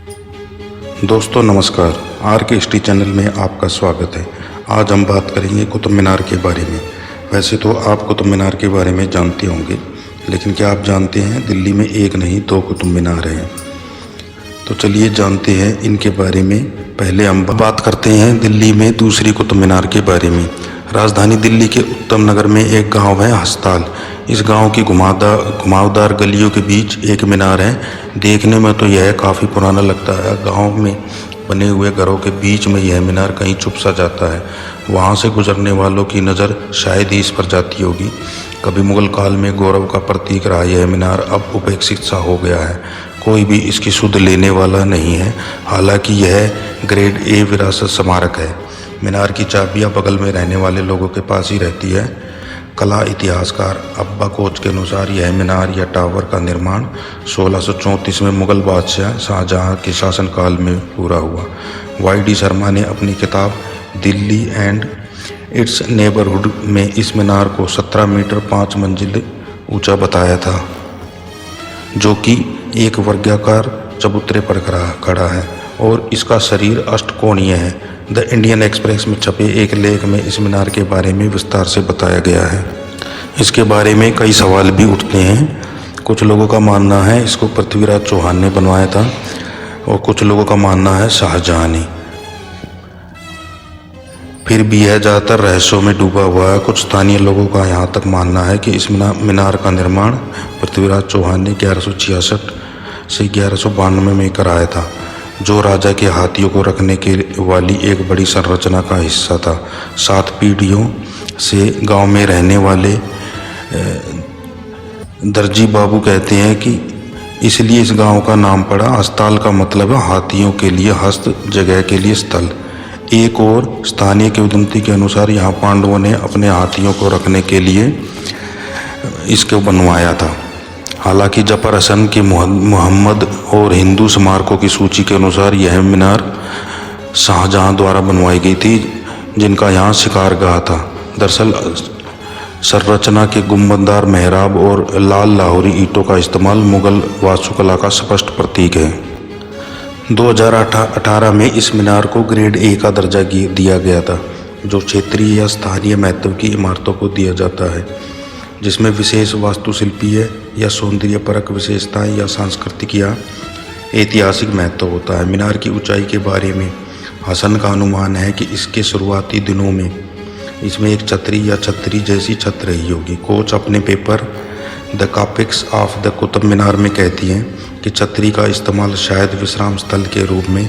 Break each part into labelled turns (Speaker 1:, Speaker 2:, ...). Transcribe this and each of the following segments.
Speaker 1: दोस्तों नमस्कार, आर के हिस्ट्री चैनल में आपका स्वागत है। आज हम बात करेंगे कुतुब मीनार के बारे में। वैसे तो आप कुतुब मीनार के बारे में जानते होंगे, लेकिन क्या आप जानते हैं दिल्ली में एक नहीं दो कुतुब मीनार हैं। तो चलिए जानते हैं इनके बारे में। पहले हम बात करते हैं दिल्ली में दूसरी कुतुब मीनार के बारे में। राजधानी दिल्ली के उत्तम नगर में एक गांव है हस्ताल। इस गांव की घुमावदार गलियों के बीच एक मीनार है। देखने में तो यह काफ़ी पुराना लगता है। गांव में बने हुए घरों के बीच में यह मीनार कहीं छुप सा जाता है। वहां से गुजरने वालों की नज़र शायद ही इस पर जाती होगी। कभी मुगल काल में गौरव का प्रतीक रहा यह मीनार अब उपेक्षित सा हो गया है। कोई भी इसकी सुध लेने वाला नहीं है। हालांकि यह ग्रेड ए विरासत स्मारक है। मीनार की चाबियां बगल में रहने वाले लोगों के पास ही रहती है। कला इतिहासकार अब्बा कोच के अनुसार यह मीनार या टावर का निर्माण 1634 में मुगल बादशाह शाहजहां के शासनकाल में पूरा हुआ। वाई.डी. शर्मा ने अपनी किताब दिल्ली एंड इट्स नेबरहुड में इस मीनार को 17 मीटर 5 मंजिल ऊंचा बताया था, जो कि एक वर्गाकार चबूतरे पर खड़ा है और इसका शरीर अष्टकोणीय है। द इंडियन एक्सप्रेस में छपे एक लेख में इस मीनार के बारे में विस्तार से बताया गया है। इसके बारे में कई सवाल भी उठते हैं। कुछ लोगों का मानना है इसको पृथ्वीराज चौहान ने बनवाया था और कुछ लोगों का मानना है शाहजहां ने। फिर भी यह ज़्यादातर रहस्यों में डूबा हुआ है। कुछ स्थानीय लोगों का यहाँ तक मानना है कि इस मीनार का निर्माण पृथ्वीराज चौहान ने 1166 से 1192 में कराया था, जो राजा के हाथियों को रखने के वाली एक बड़ी संरचना का हिस्सा था। 7 पीढ़ियों से गांव में रहने वाले दर्जी बाबू कहते हैं कि इसलिए इस गांव का नाम पड़ा। हस्ताल का मतलब है हाथियों के लिए हस्त, जगह के लिए स्थल। एक और स्थानीय किंवदंती के अनुसार यहाँ पांडवों ने अपने हाथियों को रखने के लिए इसको बनवाया था। हालांकि जफर हसन के मोहम्मद और हिंदू स्मारकों की सूची के अनुसार यह मीनार शाहजहां द्वारा बनवाई गई थी, जिनका यहाँ शिकारगाह था। दरअसल संरचना के गुंबददार मेहराब और लाल लाहौरी ईंटों का इस्तेमाल मुगल वास्तुकला का स्पष्ट प्रतीक है। 2018 में इस मीनार को ग्रेड ए का दर्जा दिया गया था, जो क्षेत्रीय या स्थानीय महत्व की इमारतों को दिया जाता है, जिसमें विशेष वास्तुशिल्पीय या सौंदर्यपरक विशेषताएं या सांस्कृतिक या ऐतिहासिक महत्व होता है। मीनार की ऊंचाई के बारे में हसन का अनुमान है कि इसके शुरुआती दिनों में इसमें एक छतरी या छतरी जैसी छत रही होगी। कोच अपने पेपर द कॉपिक्स ऑफ द कुतुब मीनार में कहती हैं कि छतरी का इस्तेमाल शायद विश्राम स्थल के रूप में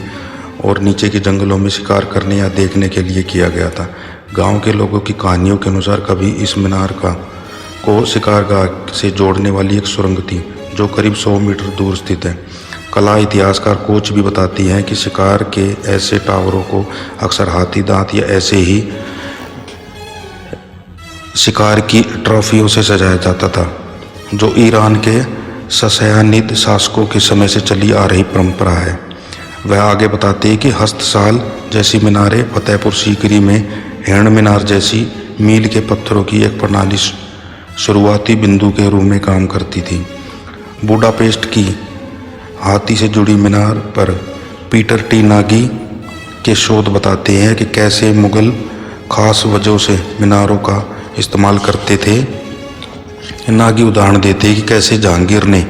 Speaker 1: और नीचे के जंगलों में शिकार करने या देखने के लिए किया गया था। गांव के लोगों की कहानियों के अनुसार कभी इस मीनार को शिकारगाह से जोड़ने वाली एक सुरंग थी, जो करीब 100 मीटर दूर स्थित है। कला इतिहासकार कोच भी बताती हैं कि शिकार के ऐसे टावरों को अक्सर हाथी दांत या ऐसे ही शिकार की ट्रॉफियों से सजाया जाता था, जो ईरान के ससयानिद शासकों के समय से चली आ रही परंपरा है। वह आगे बताते हैं कि हस्तसाल जैसी मीनारें फतेहपुर सीकरी में हिरण मीनार जैसी मील के पत्थरों की एक प्रणाली शुरुआती बिंदु के रूप में काम करती थी। बुडापेस्ट की हाथी से जुड़ी मीनार पर पीटर टी नागी के शोध बताते हैं कि कैसे मुगल खास वजहों से मीनारों का इस्तेमाल करते थे। नागी उदाहरण देते हैं कि कैसे जहांगीर ने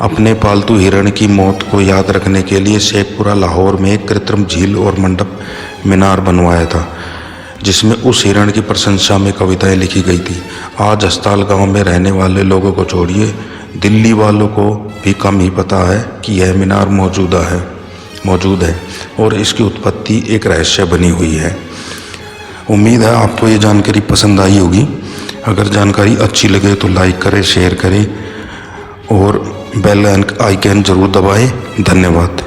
Speaker 1: अपने पालतू हिरण की मौत को याद रखने के लिए शेखपुरा लाहौर में एक कृत्रिम झील और मंडप मीनार बनवाया था, जिसमें उस हिरण की प्रशंसा में कविताएं लिखी गई थी। आज हस्ताल गांव में रहने वाले लोगों को छोड़िए, दिल्ली वालों को भी कम ही पता है कि यह मीनार मौजूद है और इसकी उत्पत्ति एक रहस्य बनी हुई है। उम्मीद है आपको ये जानकारी पसंद आई होगी। अगर जानकारी अच्छी लगे तो लाइक करें, शेयर करें और बेल आइकन जरूर दबाएं। धन्यवाद।